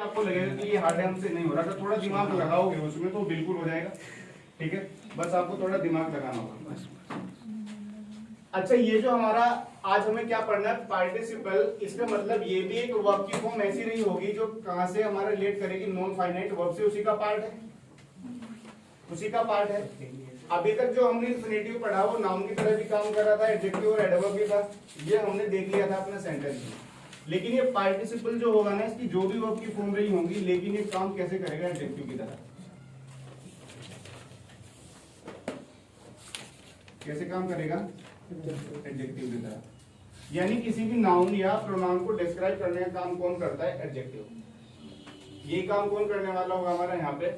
आपको लगेगा कि ये हार्ड है हमसे नहीं हो रहा, तो थोड़ा दिमाग लगाओगे उसमें तो बिल्कुल हो जाएगा। ठीक है, बस आपको थोड़ा दिमाग लगाना होगा। अच्छा, ये जो हमारा आज हमें क्या पढ़ना है, पार्टिसिपल, इसका मतलब ये भी एक वर्ब की फॉर्म ऐसी नहीं होगी जो कहां से हमारा रिलेट करेगी, नॉन फाइनाइट वर्ब से, उसी का पार्ट है, उसी का पार्ट है। अभी तक जो हमने इंफिनिटिव पढ़ा वो नाउन की तरह भी काम कर रहा था, एडजेक्टिव और एडवर्ब भी था, ये हमने देख लिया था अपने सेंटेंस में। लेकिन ये पार्टिसिपल जो होगा ना, इसकी जो भी वर्ब की फॉर्म रही होंगी, लेकिन ये काम कैसे करेगा, एडजेक्टिव की तरह। कैसे काम करेगा, एडजेक्टिव की तरह। यानी किसी भी नाउन या प्रोनाउन को डिस्क्राइब करने का काम कौन करता है, एडजेक्टिव। ये काम कौन करने वाला होगा हमारा यहाँ पे,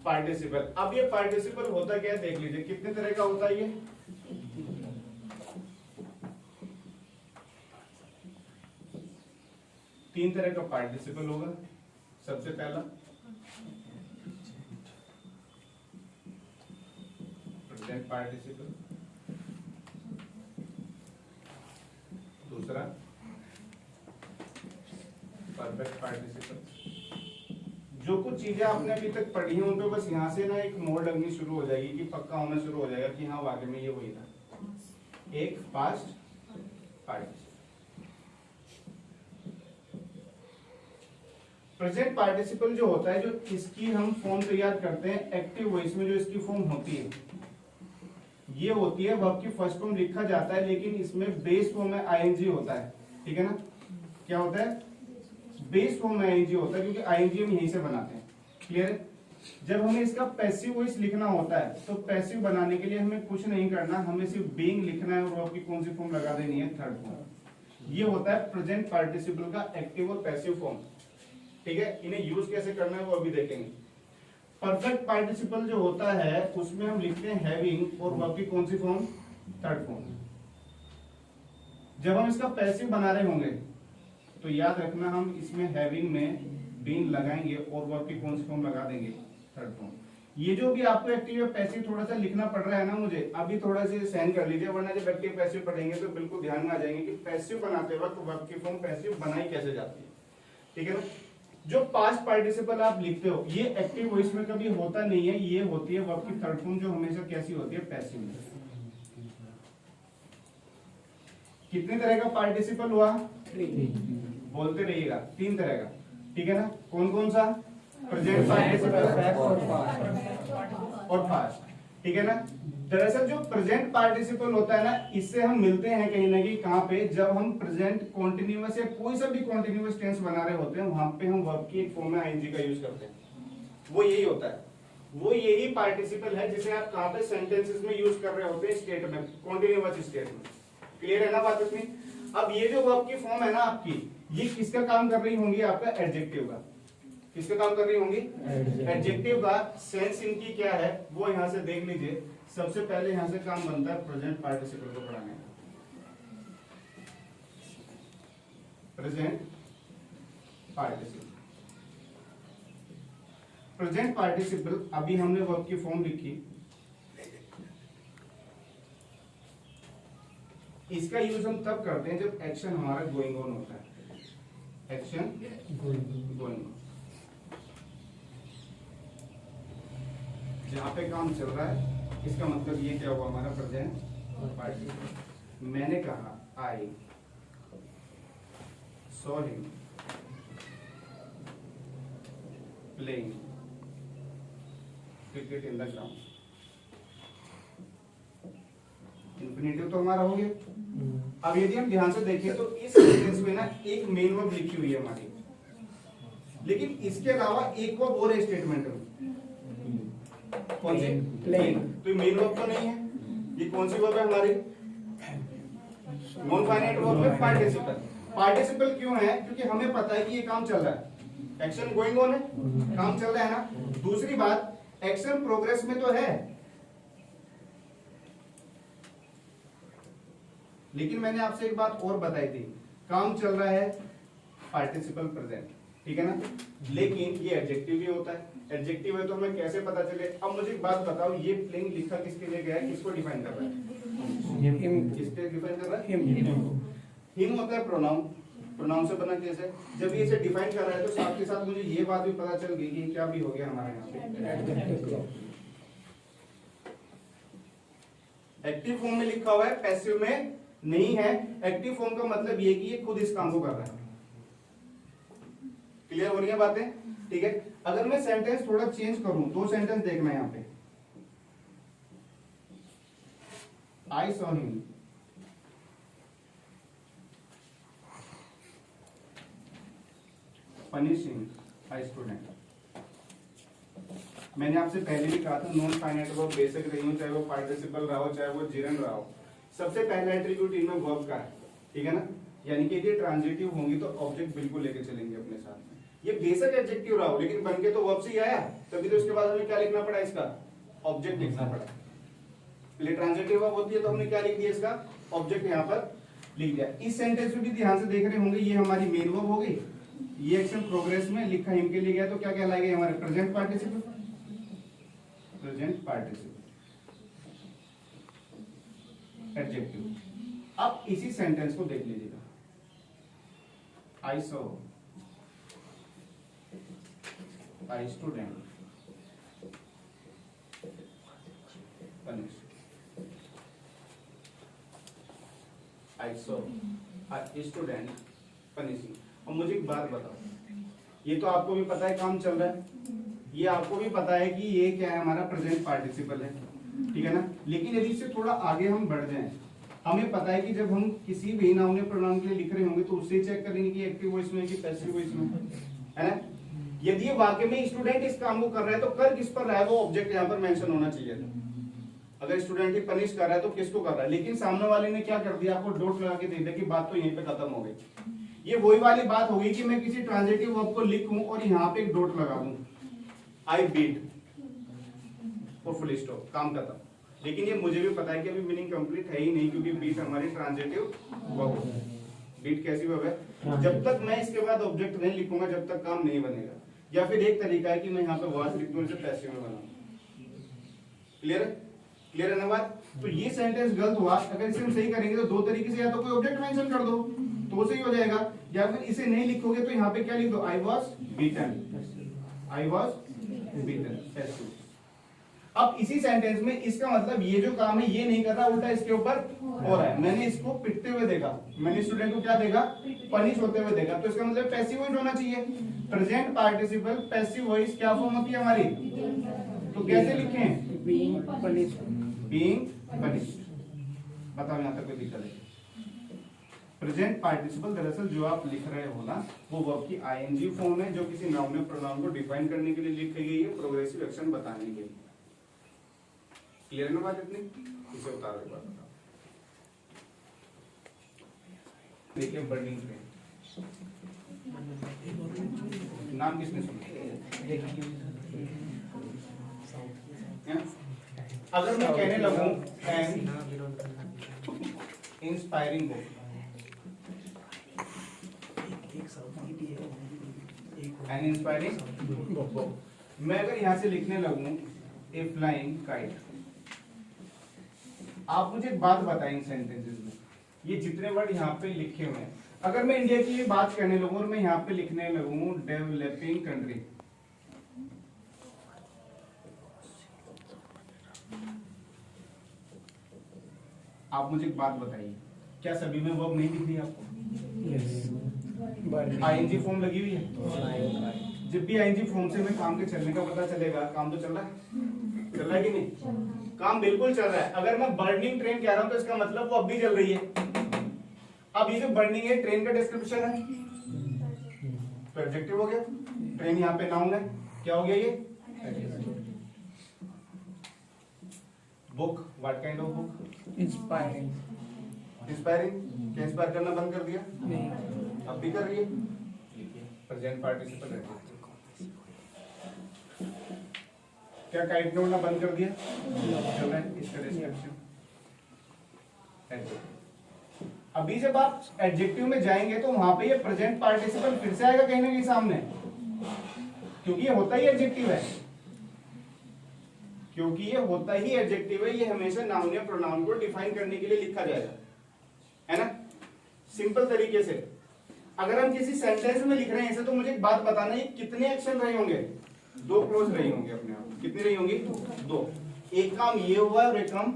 पार्टिसिपल। अब ये पार्टिसिपल होता क्या है देख लीजिए, कितने तरह का होता है ये, तीन तरह का पार्टिसिपल होगा। सबसे पहला प्रेजेंट पार्टिसिपल, दूसरा परफेक्ट पार्टिसिपल। जो कुछ चीजें आपने अभी तक पढ़ी हैं उन पे बस यहाँ से ना एक मोड़ लगनी शुरू हो जाएगी, कि पक्का होना शुरू हो जाएगा कि हाँ वाकई में ये वही था। एक पास्ट पार्टिसिपल, प्रेजेंट पार्टिसिपल जो होता है, जो इसकी हम फॉर्म तैयार करते हैं एक्टिव वॉइस में, जो इसकी फॉर्म होती है ये होती है वर्ब की फर्स्ट फॉर्म लिखा जाता है, लेकिन इसमें बेस फॉर्म में आईएनजी होता है। ठीक है ना, क्या होता है, बेस फॉर्म में आईएनजी होता है, क्योंकि आईएनजी हम यहीं से बनाते हैं। क्लियर है। जब हमें इसका पैसिव वॉइस लिखना होता है तो पैसिव बनाने के लिए हमें कुछ नहीं करना, हमें सिर्फ बीइंग लिखना है और वर्ब की कौन सी फॉर्म लगा देनी है, थर्ड फॉर्म। ये होता है प्रेजेंट पार्टिसिपल का एक्टिव और पैसिव फॉर्म। ठीक है, इन्हें यूज कैसे करना है वो अभी देखेंगे। परफेक्ट पार्टिसिपल जो होता है उसमें हम लिखते हैं हैविंग और वर्ब की कौन सी फॉर्म, थर्ड फॉर्म। जब हम इसका पैसिव बना रहे होंगे तो याद रखना, हम इसमें हैविंग में बीइंग लगाएंगे और वर्ब की कौन सी फॉर्म लगा देंगे, थर्ड फॉर्म। ये जो भी आपको एक्टिव या पैसिव थोड़ा सा लिखना पड़ रहा है ना मुझे, अभी थोड़ा सा सहन कर लीजिए, वरना जब एक्टिव पैसिव पढ़ेंगे तो बिल्कुल ध्यान में आ जाएंगे कि पैसिव बनाते वक्त वर्ब की फॉर्म पैसिव बनाई कैसे जाती है। ठीक है ना। जो पास्ट पार्टिसिपल आप लिखते हो ये एक्टिव वॉइस में कभी होता नहीं है, ये होती है वर्ब की थर्ड फॉर्म, जो हमेशा कैसी होती है, पैसिव में। कितने तरह का पार्टिसिपल हुआ, बोलते रहिएगा, तीन तरह का। ठीक है ना, कौन कौन सा, प्रेजेंट पार्टिसिपल और पास्ट। ठीक है ना। दरअसल जो प्रेजेंट पार्टिसिपल होता है ना, इससे हम मिलते हैं कहीं ना कहीं, कहां पे, जब हम प्रेजेंट कॉन्टिन्यूअस या कोई सा भी कॉन्टिन्यूअस टेंस बना रहे होते हैं, वहां पे हम वर्ब की एक फॉर्म में आईएनजी का यूज करते हैं। वो यही होता है, वो यही पार्टिसिपल है जिसे आप कहां पे सेंटेंसेस में यूज कर रहे होते हैं, स्टेट में, कॉन्टिन्यूअस स्टेट में। क्लियर है ना बात इतनी। अब ये जो वर्ब की फॉर्म है ना आपकी, ये किसका काम कर रही होंगी, आपका एडजेक्टिव का। किसका काम कर रही होंगी, एडजेक्टिव का। सेंस इनकी क्या है वो यहां से देख लीजिए। सबसे पहले यहां से काम बनता है प्रेजेंट पार्टिसिपल को पढ़ाने का। प्रेजेंट पार्टिसिपल, प्रेजेंट पार्टिसिपल, अभी हमने वर्ब की फॉर्म लिखी, इसका यूज हम तब करते हैं जब एक्शन हमारा गोइंग ऑन होता है। एक्शन गोइंग ऑन, जहां पे काम चल रहा है, इसका मतलब ये क्या हुआ हमारा प्रेजेंट पार्टिसिपल। मैंने कहा I saw him playing cricket in the ground. Infinitive तो हमारा हो गया। अब यदि हम ध्यान से देखें तो इस सेंटेंस में ना एक मेन वर्ब लिखी हुई है हमारी, लेकिन इसके अलावा एक वर्ब और स्टेटमेंट में, कौन सी, प्लेइंग। तो ये मेन वर्ब तो नहीं है, ये कौन सी वर्ब है हमारी, नॉन फाइनाइट वर्ब है, पार्टिसिपल। पार्टिसिपल क्यों है, क्योंकि हमें पता है कि ये काम चल रहा है, एक्शन गोइंग ऑन है, काम चल रहा है ना। दूसरी बात, एक्शन प्रोग्रेस में तो है, लेकिन मैंने आपसे एक बात और बताई थी, काम चल रहा है, पार्टिसिपल प्रेजेंट। ठीक है ना, लेकिन ये एडजेक्टिव भी होता है। एडजेक्टिव है तो हमें कैसे पता चले। अब मुझे एक बात बताओ, ये प्लेइंग लिखा किसके लिए गया है, किसको डिफाइन कर रहा है, किसके डिफाइन कर रहा है, हिम होता है प्रोनाउन। प्रोनाउन से बना कैसे, जब ये इसे डिफाइन कर रहा है तो साथ के साथ मुझे ये बात भी पता चल गई कि क्या भी हो गया हमारे यहाँ पे एक्टिव फॉर्म में लिखा हुआ है, पैसिव में नहीं है। एक्टिव फॉर्म का मतलब ये कि ये खुद इस काम को कर रहा है। क्लियर हो रही है बातें? ठीक है। अगर मैं सेंटेंस थोड़ा चेंज करूं, दो सेंटेंस देखना है यहाँ पे। I saw him, punishing a student. मैंने आपसे पहले भी कहा था नॉन फाइनाइट वर्ब बेसिक रही हो, चाहे वो पार्टिसिपल रहा हो चाहे वो जिरन रहा हो, सबसे पहला एट्रीब्यूट इनमें वर्ब का है। ठीक है ना, यानी कि ये ट्रांजिटिव होंगी तो ऑब्जेक्ट बिल्कुल लेके चलेंगे अपने साथ में। ये बेसिक एडजेक्टिव रहा हो लेकिन बन के तो वर्ब से ही आया, तभी तो उसके बाद हमें क्या लिखना पड़ा, इसका ऑब्जेक्ट लिखना पड़ा। पहले ट्रांजिटिव वर्ब होती है तो हमने क्या लिख दिया, इसका ऑब्जेक्ट यहाँ पर लिख दिया। इस सेंटेंस में भी ध्यान से देख रहे होंगे, ये हमारी मेन वर्ब हो गई, ये एक्शन प्रोग्रेस में लिखा हिम के लिए गया तो क्या कहलाएगा हमारे present participle, present participle adjective. अब इसी सेंटेंस को देख लीजिएगा, I saw a student punished, I saw a student punishing। और मुझे एक बात बताओ, ये तो आपको भी पता है काम चल रहा है, ये आपको भी पता है कि ये क्या है, हमारा प्रेजेंट पार्टिसिपल है, ठीक है ना। लेकिन यदि इससे थोड़ा आगे हम बढ़ जाएं, हमें पता है कि जब हम किसी भी नाउन या प्रोनाउन के लिए लिख रहे होंगे तो उससे चेक करेंगे कि एक्टिव वॉइस में कि पैसिव वॉइस में, है ना। यदि वाकई में स्टूडेंट इस काम को कर रहा है तो कर किस पर रहा है, वो ऑब्जेक्ट यहाँ पर मेंशन होना चाहिए था। अगर स्टूडेंट ही पनिश कर रहा है तो किसको कर रहा है, लेकिन सामने वाले ने क्या कर दिया, आपको डॉट लगा के दे दिया कि बात तो यहीं पे खत्म हो गई। ये वही वाली बात होगी कि मैं किसी ट्रांजिटिव वर्ब को लिखूं और यहाँ पे एक डॉट लगा दूं, आई बीट और फुल स्टॉप, काम खत्म। लेकिन ये मुझे भी पता है कि अभी मीनिंग कंप्लीट है ही नहीं, क्योंकि बीट हमारी ट्रांजिटिव वर्ब है। बीट कैसी वर्ब है, जब तक मैं इसके बाद ऑब्जेक्ट नहीं लिखूंगा जब तक काम नहीं बनेगा। या फिर एक तरीका है कि मैं यहाँ पे वाज लिख दूं, इसे पैसिव में बनाऊं। क्लियर है, क्लियर है ना बात। तो ये सेंटेंस गलत हुआ, अगर इसे हम सही करेंगे तो दो तरीके से, या तो कोई ऑब्जेक्ट मेंशन कर दो तो सही हो जाएगा, या फिर इसे नहीं लिखोगे तो यहाँ पे क्या लिख दो, I was beaten, I was beaten passive. अब इसी सेंटेंस में इसका मतलब ये जो काम है ये नहीं कर रहा, उल्टा इसके ऊपर हो रहा है। मैंने इसको पिटते हुए देखा, मैंने स्टूडेंट को क्या देखा, पनिश होते हुए देखा, तो इसका मतलब पैसिव वॉइस होना चाहिए। प्रेजेंट पार्टिसिपल पैसिव वॉइस क्या फॉर्म होती है हमारी, तो कैसे लिखें, बीइंग पनिश्ड, बीइंग पनिश्ड। बताओ यहाँ तक कोई दिक्कत है? प्रेजेंट पार्टिसिपल दरअसल जो आप लिख रहे हो ना, वो वर्ब की आईएनजी फॉर्म है, जो किसी नाउन या प्रोनाउन को डिफाइन करने के लिए लिखी गई है, प्रोग्रेसिव एक्शन बताने के लिए। क्लियर है ना बात इतनी? इसे उतारो एक बार बताओ। देखिए बर्निंग ट्रेन, नाम किसने सुना? अगर मैं कहने लगूं an inspiring book, an inspiring book, मैं अगर यहां से लिखने लगूं ए फ्लाइंग काइट, आप मुझे एक बात बताएं सेंटेंसेस में, ये जितने वर्ड यहाँ पे लिखे हुए हैं, अगर मैं इंडिया की बात करने लगूं और मैं यहाँ पे लिखने लगूं डेवलपिंग कंट्री, आप मुझे एक बात बताइए, क्या सभी में वर्ब नहीं दिख रही आपको? यस। आईएनजी फॉर्म लगी हुई है। जब भी आईएनजी फॉर्म से मैं काम के चलने का पता चलेगा, काम तो चल रहा है, चल रहा है कि नहीं? काम बिल्कुल चल रहा है। अगर मैं बर्निंग ट्रेन कह रहा हूं तो इसका मतलब वो अब भी चल रही है। अब ये जो बर्निंग है ट्रेन का डिस्क्रिप्शन है, तो एडजेक्टिव हो गया। ट्रेन यहाँ पे नाउन है, क्या हो गया ये? Book, what kind of book? Inspiring. Inspiring, क्या इंस्पायर करना बंद कर दिया? नहीं, अब भी कर रही है। प्रेजेंट पार्टिसिपल है, क्या काइट ने उड़ना बंद कर दिया? चल रहा है इसका डिस्क्रिप्शन। अभी जब आप एडजेक्टिव में जाएंगे तो वहां पे ये प्रेजेंट पार्टिसिपल फिर से आएगा कहीं ना कहीं सामने, क्योंकि ये होता ही एडजेक्टिव है, क्योंकि ये होता ही एडजेक्टिव है। ये हमेशा नाउन या प्रोनाउन को डिफाइन करने के लिए लिखा जाएगा, है ना, सिंपल तरीके से। अगर हम किसी सेंटेंस में लिख रहे हैं ऐसे, तो मुझे एक बात बताना है, कितने एक्शन रहे होंगे? 2 क्लोज रही होंगे अपने आप। कितनी रही होंगी? 2। एक काम ये हुआ और एक काम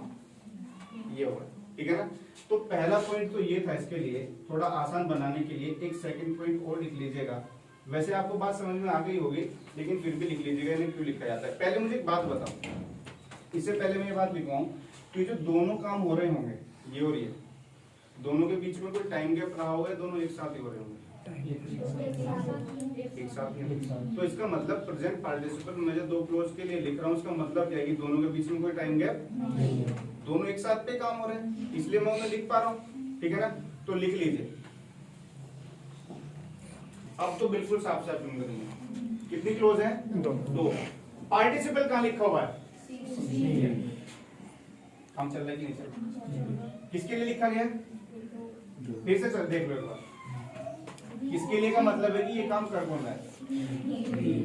ये हुआ, ठीक है ना। तो पहला पॉइंट तो ये था, इसके लिए थोड़ा आसान बनाने के लिए एक सेकंड पॉइंट और लिख लीजिएगा। वैसे आपको बात समझ में आ गई होगी, लेकिन फिर भी लिख लीजिएगा, इन्हें क्यों लिखा जाता है। पहले मुझे एक बात बताओ, इससे पहले मैं ये बात लिखवाऊं कि जो दोनों काम हो रहे होंगे, ये और ये, दोनों के बीच में कोई टाइम गैप रहा होगा, दोनों एक साथ ही हो रहे होंगे, एक साथ ही। तो इसका मतलब प्रेजेंट पार्टिसिपल मैं जो 2 क्लोज के लिए लिख रहा हूँ, उसका मतलब क्या है कि दोनों के बीच में कोई टाइम गैप, दोनों एक साथ पे काम हो रहे हैं, इसलिए मैं उन्हें लिख पा रहा हूँ, ठीक है ना। तो लिख लीजिए, अब तो बिल्कुल साफ साफ जुमले नहीं। कितनी क्लोज है? 2। पार्टिसिपल कहाँ लिखा हुआ है? काम चल रहा है कि नहीं चल रहा? किसके लिए लिखा गया? फिर से चल देख लो एक बार। किसके लिए का मतलब है कि ये काम कर कौन रहा है?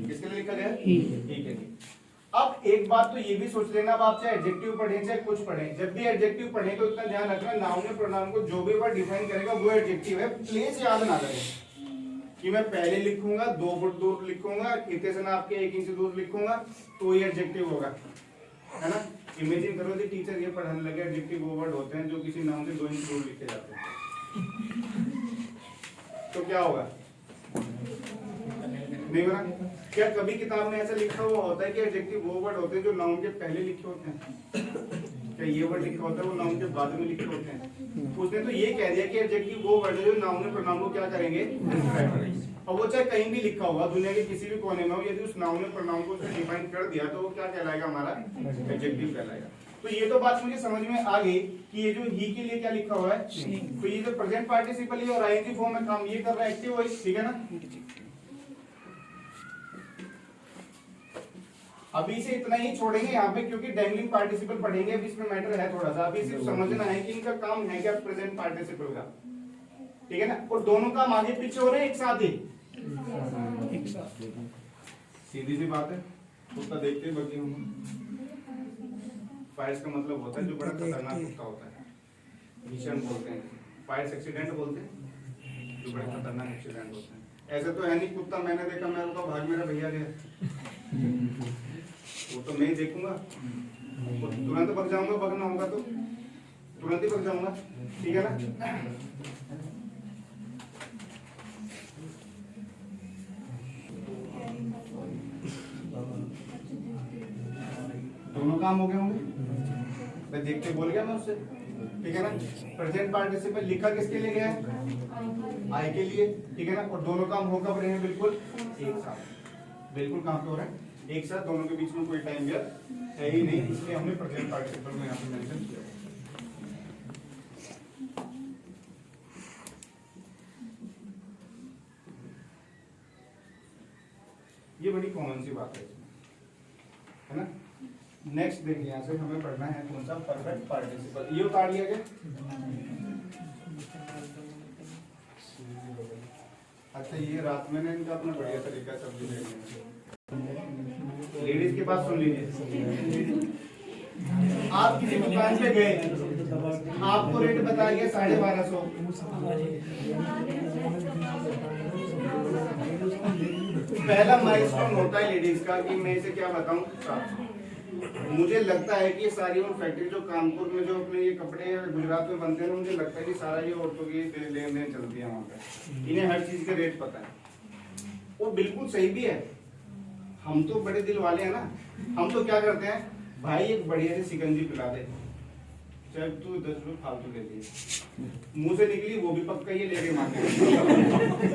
किसके लिए लिखा गया? ठीक है। अब एक बात तो ये भी सोच लेना, अब आप चाहे एडजेक्टिव पढ़े चाहे कुछ पढ़े, जब भी एडजेक्टिव पढ़े तो इतना ध्यान रखना, नाउन या प्रोनाउन को जो भी वर्ड डिफाइन करेगा वो एडजेक्टिव है। प्लीज याद ना करें कि मैं पहले लिखूंगा 2 फुट दूर लिखूंगा, इतने से नाप के 1 इंच दूर लिखूंगा तो ये एडजेक्टिव होगा, है ना। इमेजिन करो कि टीचर ये पढ़ाने लगे, एडजेक्टिव वो वर्ड होते हैं जो किसी नाउन से 2 इंच दूर लिखे जाते हैं, तो क्या होगा? नहीं बना? क्या कभी किताब में ऐसा लिखा हुआ होता है कि एडजेक्टिव वो वर्ड होते हैं जो नाउन के पहले लिखे होते हैं? क्या ये वर्ड लिखा होता है वो नाउन के बाद में लिखे होते हैं? उसने तो ये कह दिया कि एडजेक्टिव वो वर्ड है जो नाउन और प्रोनाउन को क्या करेंगे? डिस्क्राइब करेंगे। और वो चाहे कहीं भी लिखा होगा, दुनिया के किसी भी कोने में हो, यदि उस नाउन और प्रोनाउन को डिफाइन कर दिया तो वो क्या कहलाएगा? हमारा एडजेक्टिव कहलाएगा। तो ये तो बात मुझे समझ में आ गई कि ये जो ही के लिए क्या लिखा हुआ है, तो ये जो प्रेजेंट पार्टिसिपल है और आईएनजी फॉर्म में काम ये कर रहा है, एक्टिव वॉइस, ठीक है ना। अभी से इतना ही छोड़ेंगे यहाँ पे, क्योंकि डैंगलिंग पार्टिसिपल पढ़ेंगे, अभी इसमें मैटर है थोड़ा सा। अभी सिर्फ समझना है कि इनका काम है क्या प्रेजेंट पार्टिसिपल का, ठीक है ना। और दोनों काम आगे पीछे हो रहे हैं एक साथ ही, सीधी सी बात है। कुत्ता देखते ही बगे होंगे। फायर्स का मतलब होता है जो बड़ा खतरनाक कुत्ता होता है, भीषण बोलते हैं, फायर्स एक्सीडेंट बोलते हैं, जो बड़े खतरनाक एक्सीडेंट होते हैं। ऐसे तो है नहीं कुत्ता मैंने देखा, मैं तो भाग मेरा भैया गया, वो तो मैं ही देखूंगा, तुरंत भाग जाऊंगा, भागना होगा तो तुरंत ही भाग जाऊंगा, ठीक है ना। दोनों काम हो गए होंगे, मैं देख के बोल गया मैं उससे, ठीक है ना। प्रेजेंट पार्टिसिपल लिखा किसके लिए गया है? आई के लिए, ठीक है ना। और दोनों काम हो कब रहे हैं? बिल्कुल एक साथ। बिल्कुल काम पे हो रहा है एक साथ, दोनों के बीच में कोई टाइम गैप है ही नहीं, इसलिए हमने प्रेजेंट पार्टिसिपल में यहाँ पे मेंशन किया। ये बड़ी कॉमन सी बात है ना। नेक्स्ट देखिए, यहाँ से हमें पढ़ना है कौन सा? Perfect participle. ये उतार लिया गया। अच्छा, ये रात में ने इनका अपना बढ़िया तरीका सब्जी लेने। लेडीज के पास सुन लीजिए, आप किसी दुकान पे गए, आपको रेट बताया गया 1250। पहला माइलस्टोन होता है लेडीज का कि मैं इसे क्या बताऊं, 700। मुझे लगता है कि सारी वो फैक्ट्री जो कानपुर में जो अपने ये कपड़े गुजरात में बनते हैं, मुझे लगता है कि सारा ये औरतों की लेन देन चलती है वहाँ पे, इन्हें हर चीज के रेट पता है। वो बिल्कुल सही भी है। हम तो बड़े दिल वाले हैं ना, हम तो क्या करते हैं, भाई एक बढ़िया सी शिकंजी पिला दे, चाहे तू 10 रुपये फालतू ले लिए, मुंह से निकली वो भी पक्का ये लेके मांगे।